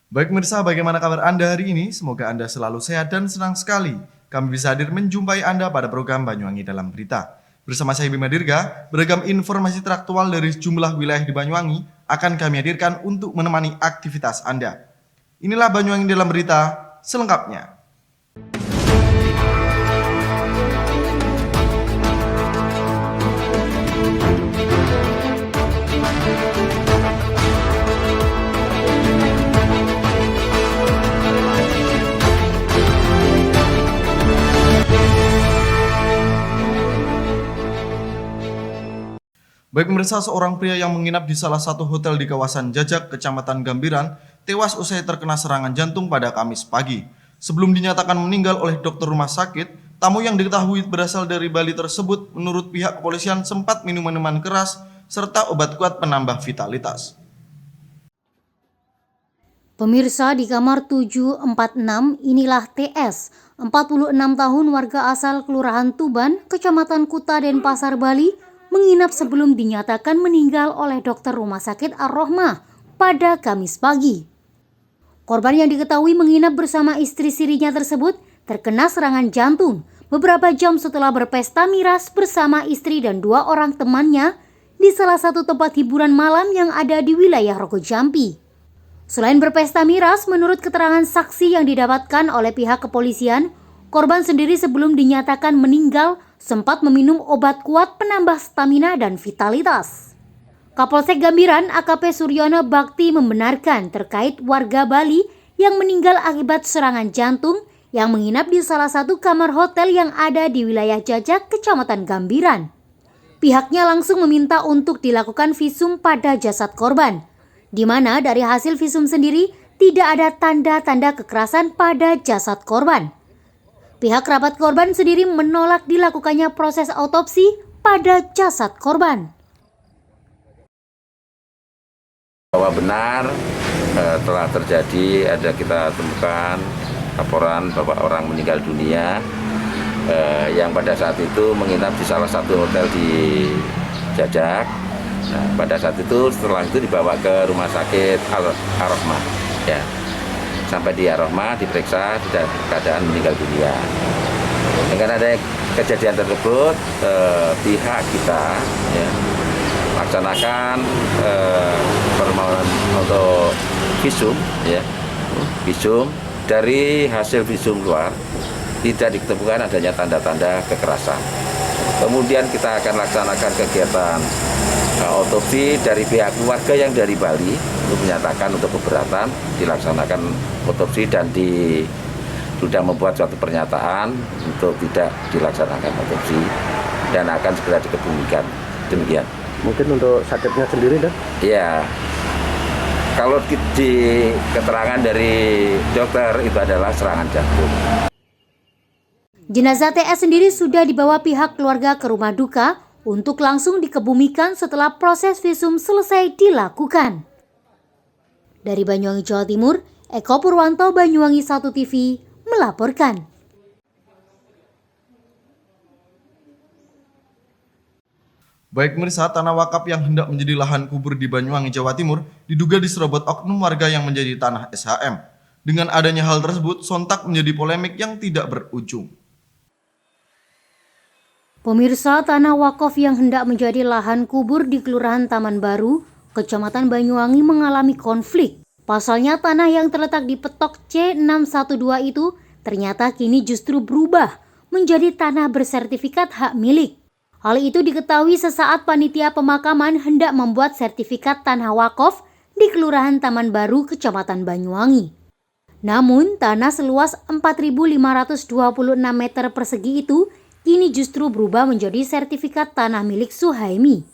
Baik pemirsa, bagaimana kabar Anda hari ini? Semoga Anda selalu sehat dan senang sekali. Kami bisa hadir menjumpai Anda pada program Banyuwangi Dalam Berita. Bersama saya Bima Dirga, beragam informasi teraktual dari sejumlah wilayah di Banyuwangi akan kami hadirkan untuk menemani aktivitas Anda. Inilah Banyuwangi Dalam Berita selengkapnya. Baik pemirsa, seorang pria yang menginap di salah satu hotel di kawasan Jajak, Kecamatan Gambiran, tewas usai terkena serangan jantung pada Kamis pagi. Sebelum dinyatakan meninggal oleh dokter rumah sakit, tamu yang diketahui berasal dari Bali tersebut menurut pihak kepolisian sempat minum minuman keras serta obat kuat penambah vitalitas. Pemirsa, di kamar 746 inilah TS, 46 tahun warga asal Kelurahan Tuban, Kecamatan Kuta Denpasar, Bali, menginap sebelum dinyatakan meninggal oleh dokter rumah sakit Ar-Rohmah pada Kamis pagi. Korban yang diketahui menginap bersama istri sirinya tersebut terkena serangan jantung beberapa jam setelah berpesta miras bersama istri dan 2 orang temannya di salah satu tempat hiburan malam yang ada di wilayah Rogo Jampi. Selain berpesta miras, menurut keterangan saksi yang didapatkan oleh pihak kepolisian, korban sendiri sebelum dinyatakan meninggal sempat meminum obat kuat penambah stamina dan vitalitas. Kapolsek Gambiran AKP Suryono Bakti membenarkan terkait warga Bali yang meninggal akibat serangan jantung yang menginap di salah satu kamar hotel yang ada di wilayah Jajak, Kecamatan Gambiran. Pihaknya langsung meminta untuk dilakukan visum pada jasad korban, di mana dari hasil visum sendiri tidak ada tanda-tanda kekerasan pada jasad korban. Pihak kerabat korban sendiri menolak dilakukannya proses autopsi pada jasad korban. Bahwa benar telah terjadi, kita temukan laporan bahwa orang meninggal dunia yang pada saat itu menginap di salah satu hotel di Jajak. Nah, pada saat itu setelah itu dibawa ke rumah sakit Ar-Rohmah. Ya. Sampai di Ar-Rohmah diperiksa sudah keadaan meninggal dunia. Dengan ada kejadian tersebut, pihak kita laksanakan permohonan untuk visum. Visum dari hasil visum keluar tidak ditemukan adanya tanda-tanda kekerasan. Kemudian kita akan laksanakan kegiatan otopsi dari pihak keluarga yang dari Bali untuk menyatakan untuk keberatan dilaksanakan otopsi dan sudah membuat suatu pernyataan untuk tidak dilaksanakan otopsi dan akan segera dikebumikan. Demikian. Mungkin untuk sakitnya sendiri, Dok? Iya. Kalau di keterangan dari dokter itu adalah serangan jantung. Jenazah TS sendiri sudah dibawa pihak keluarga ke rumah duka untuk langsung dikebumikan setelah proses visum selesai dilakukan. Dari Banyuwangi, Jawa Timur, Eko Purwanto, Banyuwangi 1 TV melaporkan. Baik pemirsa, tanah wakaf yang hendak menjadi lahan kubur di Banyuwangi, Jawa Timur diduga diserobot oknum warga yang menjadi tanah SHM. Dengan adanya hal tersebut, sontak menjadi polemik yang tidak berujung. Pemirsa, tanah wakaf yang hendak menjadi lahan kubur di Kelurahan Taman Baru, Kecamatan Banyuwangi mengalami konflik. Pasalnya tanah yang terletak di petok C612 itu ternyata kini justru berubah menjadi tanah bersertifikat hak milik. Hal itu diketahui sesaat panitia pemakaman hendak membuat sertifikat tanah wakaf di Kelurahan Taman Baru, Kecamatan Banyuwangi. Namun, tanah seluas 4.526 meter persegi itu kini justru berubah menjadi sertifikat tanah milik Suhaimi.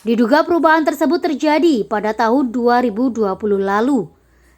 Diduga perubahan tersebut terjadi pada tahun 2020 lalu.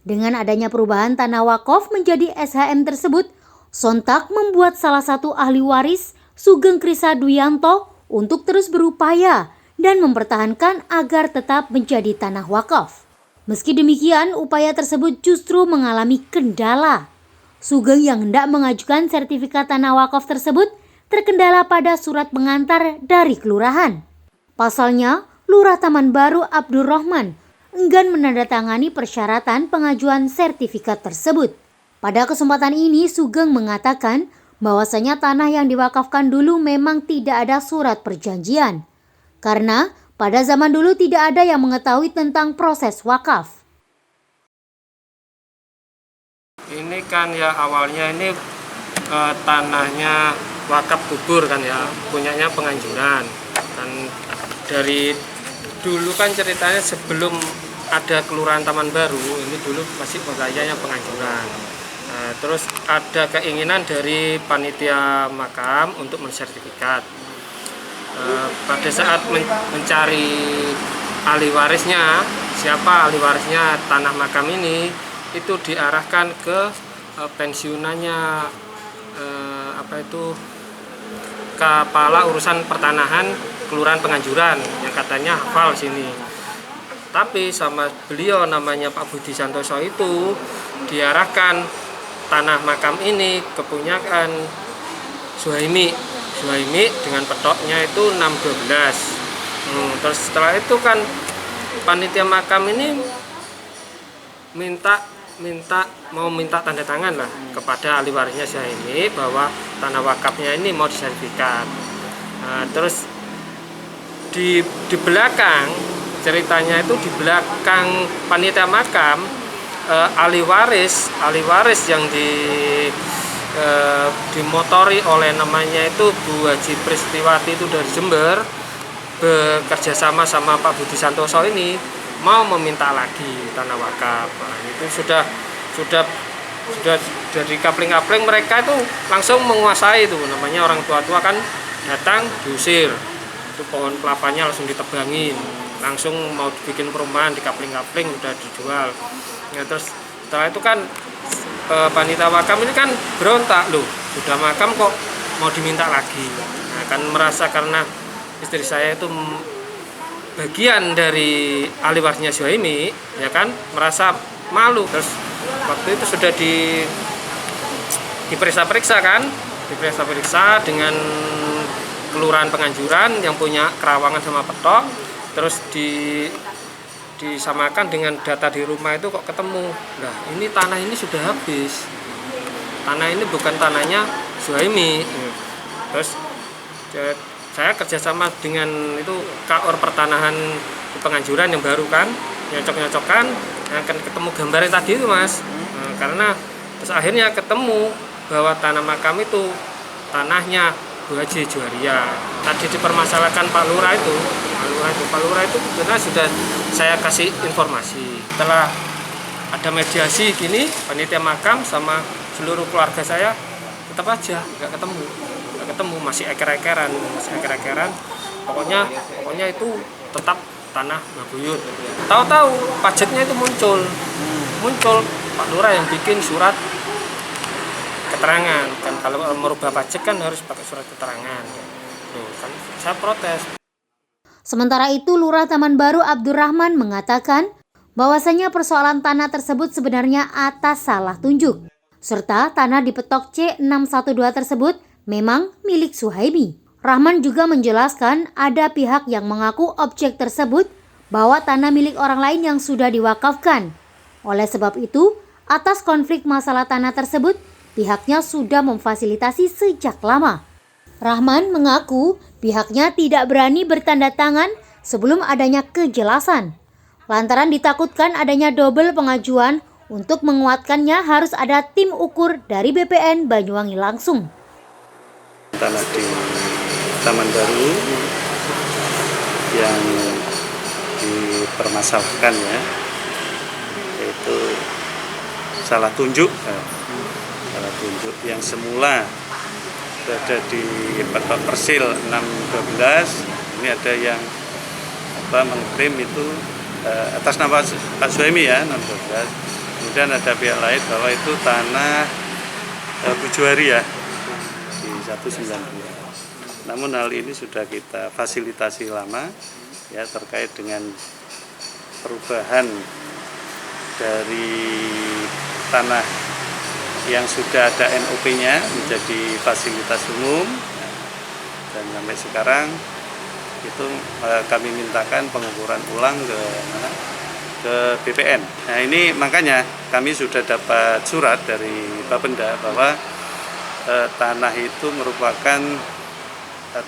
Dengan adanya perubahan tanah wakaf menjadi SHM tersebut, sontak membuat salah satu ahli waris, Sugeng Krisa Duyanto, untuk terus berupaya dan mempertahankan agar tetap menjadi tanah wakaf. Meski demikian, upaya tersebut justru mengalami kendala. Sugeng yang hendak mengajukan sertifikat tanah wakaf tersebut terkendala pada surat pengantar dari kelurahan. Pasalnya, Lurah Taman Baru Abdurrahman enggan menandatangani persyaratan pengajuan sertifikat tersebut. Pada kesempatan ini, Sugeng mengatakan bahwasanya tanah yang diwakafkan dulu memang tidak ada surat perjanjian. Karena pada zaman dulu tidak ada yang mengetahui tentang proses wakaf. Ini kan ya awalnya ini tanahnya wakaf kubur kan ya, punyanya Penganjuran. Dan dari dulu kan ceritanya sebelum ada Kelurahan Taman Baru, ini dulu masih wilayahnya Penganjuran. Terus ada keinginan dari panitia makam untuk mensertifikat. Pada saat mencari ahli warisnya, siapa ahli warisnya tanah makam ini, itu diarahkan ke pensiunannya kepala urusan pertanahan Kelurahan Penganjuran yang katanya hafal sini. Tapi sama beliau namanya Pak Budi Santoso itu diarahkan tanah makam ini kepunyaan Suhaimi dengan petoknya itu 612. Terus setelah itu kan panitia makam ini minta tanda tangan lah kepada ahli warisnya Suhaimi bahwa tanah wakafnya ini mau disertifikat. Terus di belakang ceritanya itu di belakang panitia makam ahli waris yang dimotori oleh namanya itu Bu Haji Pristiwati itu dari Jember, bekerja sama Pak Budi Santoso ini mau meminta lagi tanah wakaf. Itu sudah dari kapling-kapling mereka itu langsung menguasai itu, namanya orang tua-tua kan datang diusir, itu pohon kelapanya langsung ditebangin, langsung mau bikin perumahan di kapling-kapling udah dijual. Ya, terus setelah itu kan panitia makam ini kan berontak, loh sudah makam kok mau diminta lagi. Nah, kan merasa karena istri saya itu bagian dari ahli warisnya Suhaimi, ya kan, merasa malu. Terus waktu itu sudah diperiksa dengan Kelurahan Penganjuran yang punya kerawangan sama petok, terus disamakan dengan data di rumah itu kok ketemu. Nah, ini tanah ini sudah habis. Tanah ini bukan tanahnya Suhaimi. Terus saya kerjasama dengan itu KOR Pertanahan Penganjuran yang baru kan, nyocok-nyocokan, akan ketemu gambarnya tadi itu Mas. Karena terus akhirnya ketemu bahwa tanah makam itu tanahnya Bu Haji Juwaria. Tadi dipermasalahkan Pak Lurah itu sebenarnya sudah saya kasih informasi. Setelah ada mediasi gini, panitia makam sama seluruh keluarga saya tetap aja nggak ketemu, masih eker-ekeran. Pokoknya itu tetap tanah Mbah. Tahu-tahu pajaknya itu muncul Pak Lurah yang bikin surat keterangan. Kan kalau merubah pajak kan harus pakai surat keterangan. Kan saya protes. Sementara itu, Lurah Taman Baru Abdurrahman mengatakan bahwasanya persoalan tanah tersebut sebenarnya atas salah tunjuk, serta tanah di petok C612 tersebut memang milik Suhaimi. Rahman juga menjelaskan ada pihak yang mengaku objek tersebut bahwa tanah milik orang lain yang sudah diwakafkan. Oleh sebab itu, atas konflik masalah tanah tersebut, pihaknya sudah memfasilitasi sejak lama. Rahman mengaku pihaknya tidak berani bertanda tangan sebelum adanya kejelasan. Lantaran ditakutkan adanya double pengajuan, untuk menguatkannya harus ada tim ukur dari BPN Banyuwangi langsung. Tanah di Taman Baru yang dipermasalahkan ya, yaitu salah tunjuk yang semula berada di petok persil 612, ini ada yang mengklaim itu atas nama Pak Suhaimi ya 612. Kemudian ada pihak lain bahwa itu tanah Bu Juwaria di 192. Namun hal ini sudah kita fasilitasi lama ya, terkait dengan perubahan dari tanah yang sudah ada NOP-nya menjadi fasilitas umum, dan sampai sekarang itu kami mintakan pengukuran ulang ke BPN. Nah ini makanya kami sudah dapat surat dari Bapenda bahwa tanah itu merupakan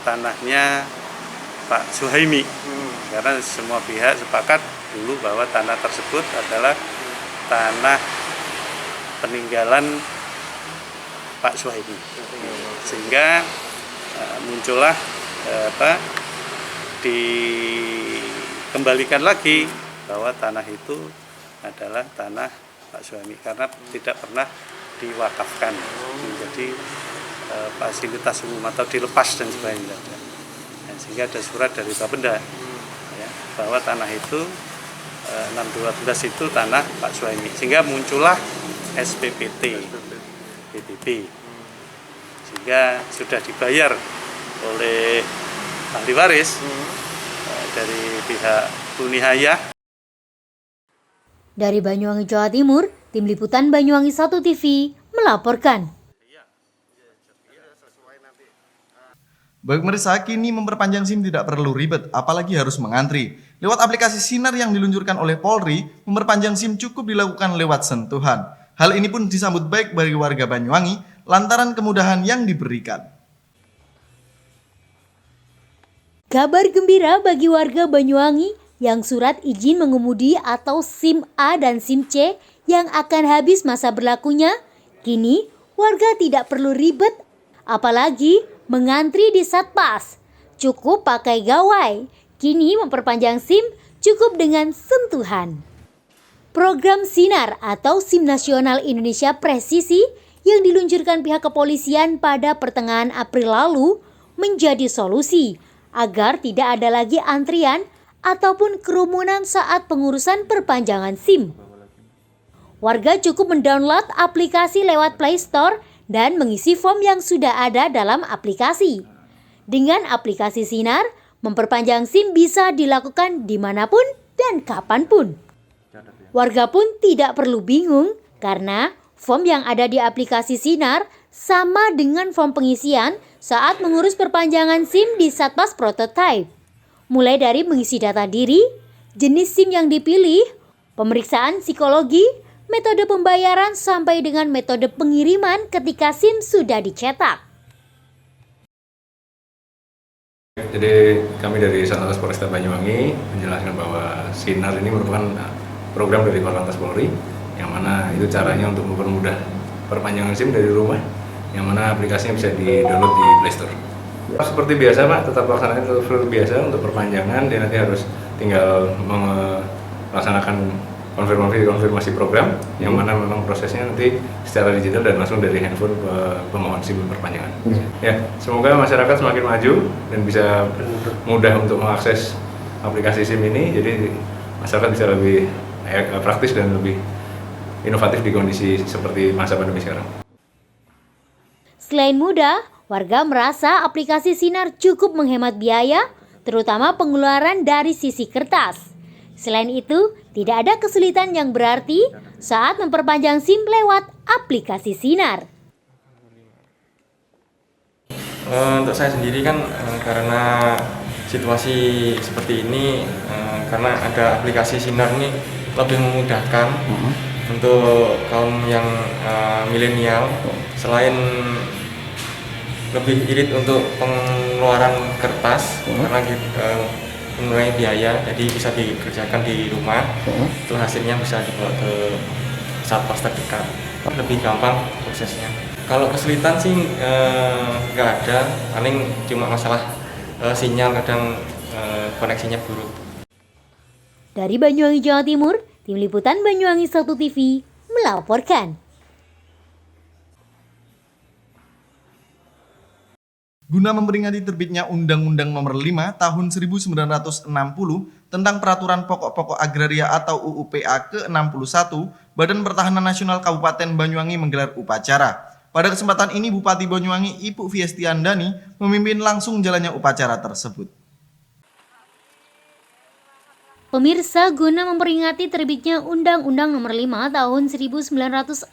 tanahnya Pak Suhaimi. Karena semua pihak sepakat dulu bahwa tanah tersebut adalah tanah peninggalan Pak Suhaimi. Sehingga muncullah dikembalikan lagi bahwa tanah itu adalah tanah Pak Suhaimi karena tidak pernah diwakafkan menjadi fasilitas umum atau dilepas dan sebagainya. Nah, sehingga ada surat dari Bapenda ya, bahwa tanah itu 612 itu tanah Pak Suhaimi, sehingga muncullah SPPT PTB, sehingga sudah dibayar oleh ahli waris dari pihak Bunihaya. Dari Banyuwangi, Jawa Timur, Tim Liputan Banyuwangi 1 TV melaporkan. Baik pemirsa, kini memperpanjang SIM tidak perlu ribet, apalagi harus mengantri. Lewat aplikasi Sinar yang diluncurkan oleh Polri, memperpanjang SIM cukup dilakukan lewat sentuhan. Hal ini pun disambut baik bagi warga Banyuwangi lantaran kemudahan yang diberikan. Kabar gembira bagi warga Banyuwangi yang surat izin mengemudi atau SIM A dan SIM C yang akan habis masa berlakunya, kini warga tidak perlu ribet, apalagi mengantri di Satpas. Cukup pakai gawai, kini memperpanjang SIM cukup dengan sentuhan. Program Sinar atau SIM Nasional Indonesia Presisi yang diluncurkan pihak kepolisian pada pertengahan April lalu menjadi solusi agar tidak ada lagi antrian ataupun kerumunan saat pengurusan perpanjangan SIM. Warga cukup mendownload aplikasi lewat Play Store dan mengisi form yang sudah ada dalam aplikasi. Dengan aplikasi Sinar, memperpanjang SIM bisa dilakukan dimanapun dan kapanpun. Warga pun tidak perlu bingung karena form yang ada di aplikasi Sinar sama dengan form pengisian saat mengurus perpanjangan SIM di Satpas Prototype. Mulai dari mengisi data diri, jenis SIM yang dipilih, pemeriksaan psikologi, metode pembayaran sampai dengan metode pengiriman ketika SIM sudah dicetak. Jadi kami dari Satlantas Polresta Banyuwangi menjelaskan bahwa Sinar ini merupakan program dari Korlantas Polri yang mana itu caranya untuk mempermudah perpanjangan SIM dari rumah, yang mana aplikasinya bisa di-download di Play Store. Seperti biasa Pak, tetap laksanakan seperti biasa untuk perpanjangan, dia nanti harus tinggal melaksanakan konfirmasi program, yang mana memang prosesnya nanti secara digital dan langsung dari handphone ke pemohon SIM perpanjangan. Ya, semoga masyarakat semakin maju dan bisa mudah untuk mengakses aplikasi SIM ini, jadi masyarakat bisa lebih praktis dan lebih inovatif di kondisi seperti masa pandemi sekarang. Selain mudah, warga merasa aplikasi Sinar cukup menghemat biaya, terutama pengeluaran dari sisi kertas. Selain itu, tidak ada kesulitan yang berarti saat memperpanjang SIM lewat aplikasi Sinar. Untuk saya sendiri kan karena situasi seperti ini, karena ada aplikasi Sinar ini lebih memudahkan untuk kaum yang milenial. Selain lebih irit untuk pengeluaran kertas karena mengurangi biaya, jadi bisa dikerjakan di rumah. Itu hasilnya bisa dibawa ke Satpas terdekat, lebih gampang prosesnya. Kalau kesulitan sih nggak ada, paling cuma masalah sinyal, kadang koneksinya buruk. Dari Banyuwangi, Jawa Timur, Tim Liputan Banyuwangi 1 TV melaporkan. Guna memperingati terbitnya Undang-Undang Nomor 5 Tahun 1960 tentang Peraturan Pokok-Pokok Agraria atau UU-PA ke-61, Badan Pertahanan Nasional Kabupaten Banyuwangi menggelar upacara. Pada kesempatan ini, Bupati Banyuwangi Ibu Fiestiandani memimpin langsung jalannya upacara tersebut. Pemirsa, guna memperingati terbitnya Undang-Undang Nomor 5 Tahun 1960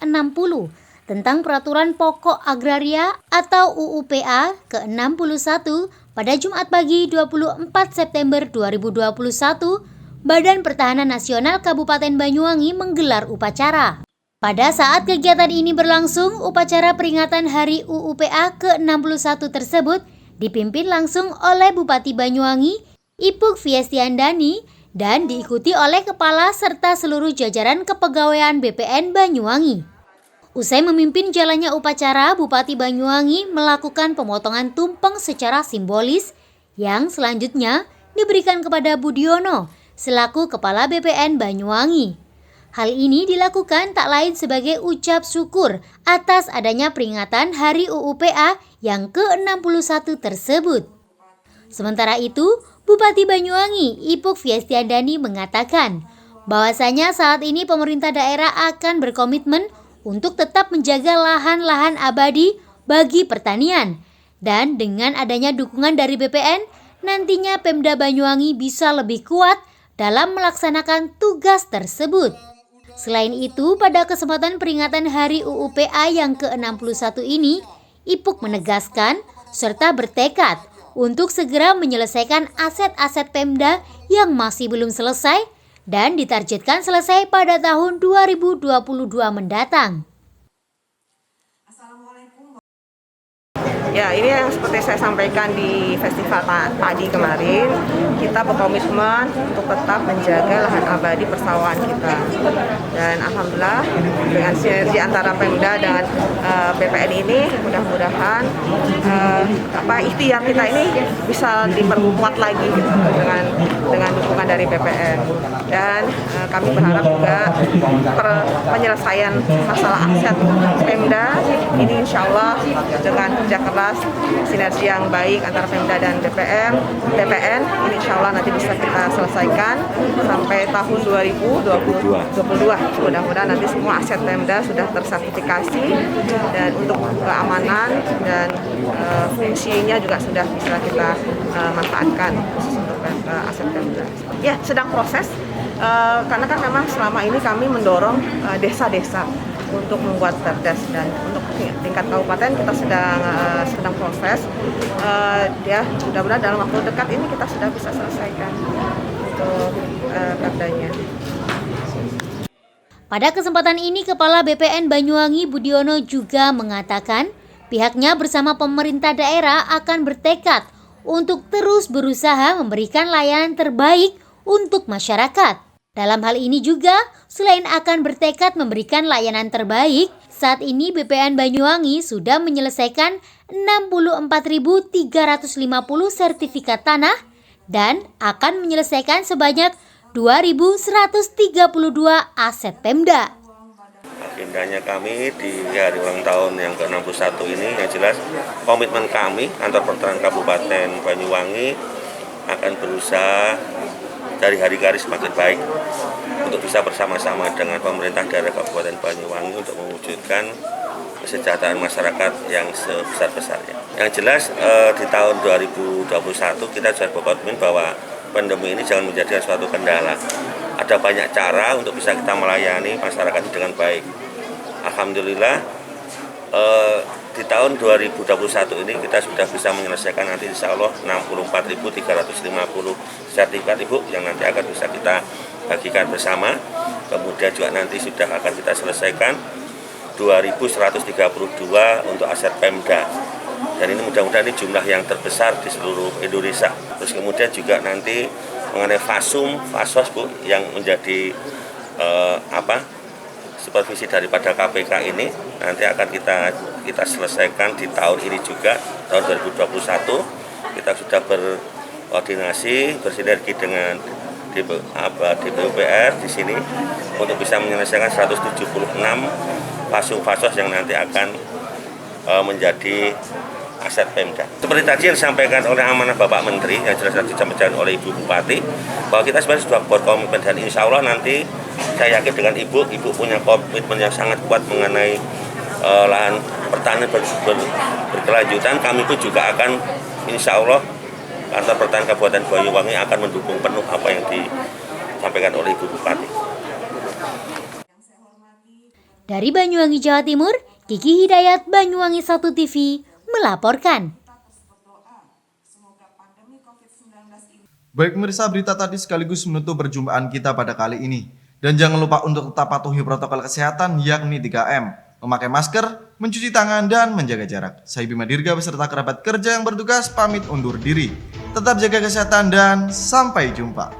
tentang Peraturan Pokok Agraria atau UU-PA ke-61 pada Jumat pagi 24 September 2021, Badan Pertahanan Nasional Kabupaten Banyuwangi menggelar upacara. Pada saat kegiatan ini berlangsung, upacara peringatan Hari UUPA ke-61 tersebut dipimpin langsung oleh Bupati Banyuwangi, Ipuk Fiestiandani, dan diikuti oleh kepala serta seluruh jajaran kepegawaian BPN Banyuwangi. Usai memimpin jalannya upacara, Bupati Banyuwangi melakukan pemotongan tumpeng secara simbolis yang selanjutnya diberikan kepada Budiono selaku Kepala BPN Banyuwangi. Hal ini dilakukan tak lain sebagai ucap syukur atas adanya peringatan Hari UUPA yang ke-61 tersebut. Sementara itu, Bupati Banyuwangi, Ipuk Fiestiandani mengatakan bahwasanya saat ini pemerintah daerah akan berkomitmen untuk tetap menjaga lahan-lahan abadi bagi pertanian. Dan dengan adanya dukungan dari BPN, nantinya Pemda Banyuwangi bisa lebih kuat dalam melaksanakan tugas tersebut. Selain itu, pada kesempatan peringatan Hari UUPA yang ke-61 ini, Ipuk menegaskan serta bertekad untuk segera menyelesaikan aset-aset Pemda yang masih belum selesai dan ditargetkan selesai pada tahun 2022 mendatang. Ya, ini yang seperti saya sampaikan di festival padi kemarin, kita berkomitmen untuk tetap menjaga lahan abadi persawahan kita. Dan alhamdulillah dengan sinergi antara Pemda dengan BPN ini, mudah-mudahan ikhtiar kita ini bisa diperkuat lagi gitu, dengan dukungan dari BPN. Dan kami berharap juga penyelesaian masalah aset Pemda ini insya Allah dengan kerja keras, sinergi yang baik antara Pemda dan BPN ini insya Allah nanti bisa kita selesaikan sampai tahun 2022. Mudah-mudahan nanti semua aset Pemda sudah tersertifikasi dan untuk keamanan dan fungsinya juga sudah bisa kita manfaatkan untuk aset Pemda. Ya, sedang proses karena kan memang selama ini kami mendorong desa-desa untuk membuat perdes, dan untuk tingkat kabupaten kita sedang proses. Ya, mudah-mudahan dalam waktu dekat ini kita sudah bisa selesaikan untuk perdanya. Pada kesempatan ini, Kepala BPN Banyuwangi Budiono juga mengatakan pihaknya bersama pemerintah daerah akan bertekad untuk terus berusaha memberikan layanan terbaik untuk masyarakat. Dalam hal ini juga, selain akan bertekad memberikan layanan terbaik, saat ini BPN Banyuwangi sudah menyelesaikan 64.350 sertifikat tanah dan akan menyelesaikan sebanyak 2.132 aset Pemda. Agendanya kami di hari ulang tahun yang ke-61 ini, yang jelas komitmen kami kantor pertanian Kabupaten Banyuwangi akan berusaha dari hari ke hari semakin baik untuk bisa bersama-sama dengan pemerintah daerah Kabupaten Banyuwangi untuk mewujudkan kesejahteraan masyarakat yang sebesar-besarnya. Yang jelas di tahun 2021 kita sudah berkomitmen bahwa pandemi ini jangan menjadi suatu kendala. Ada banyak cara untuk bisa kita melayani masyarakat dengan baik. Alhamdulillah di tahun 2021 ini kita sudah bisa menyelesaikan nanti insya Allah 64.350 sertifikat Ibu yang nanti akan bisa kita bagikan bersama. Kemudian juga nanti sudah akan kita selesaikan 2.132 untuk aset Pemda. Dan ini mudah-mudahan ini jumlah yang terbesar di seluruh Indonesia. Terus kemudian juga nanti mengenai Fasos Bu, yang menjadi supervisi daripada KPK ini nanti akan kita selesaikan di tahun ini juga, tahun 2021. Kita sudah berkoordinasi, bersinergi dengan DPUPR di sini untuk bisa menyelesaikan 176 Fasos yang nanti akan menjadi aset Pemda. Seperti tadi yang disampaikan oleh amanah Bapak Menteri, yang jelas disampaikan oleh Ibu Bupati, bahwa kita sebenarnya sudah berkomitmen, dan insya Allah nanti saya yakin dengan Ibu punya komitmen yang sangat kuat mengenai lahan pertanian berkelanjutan. Kami pun juga akan insya Allah kantor pertanian Kabupaten Banyuwangi akan mendukung penuh apa yang disampaikan oleh Ibu Bupati. Dari Banyuwangi, Jawa Timur, Kiki Hidayat, Banyuwangi 1 TV melaporkan. Baik pemirsa, berita tadi sekaligus menutup perjumpaan kita pada kali ini. Dan jangan lupa untuk tetap patuhi protokol kesehatan yakni 3M. Memakai masker, mencuci tangan, dan menjaga jarak. Saya Bima Dirga beserta kerabat kerja yang bertugas pamit undur diri. Tetap jaga kesehatan dan sampai jumpa.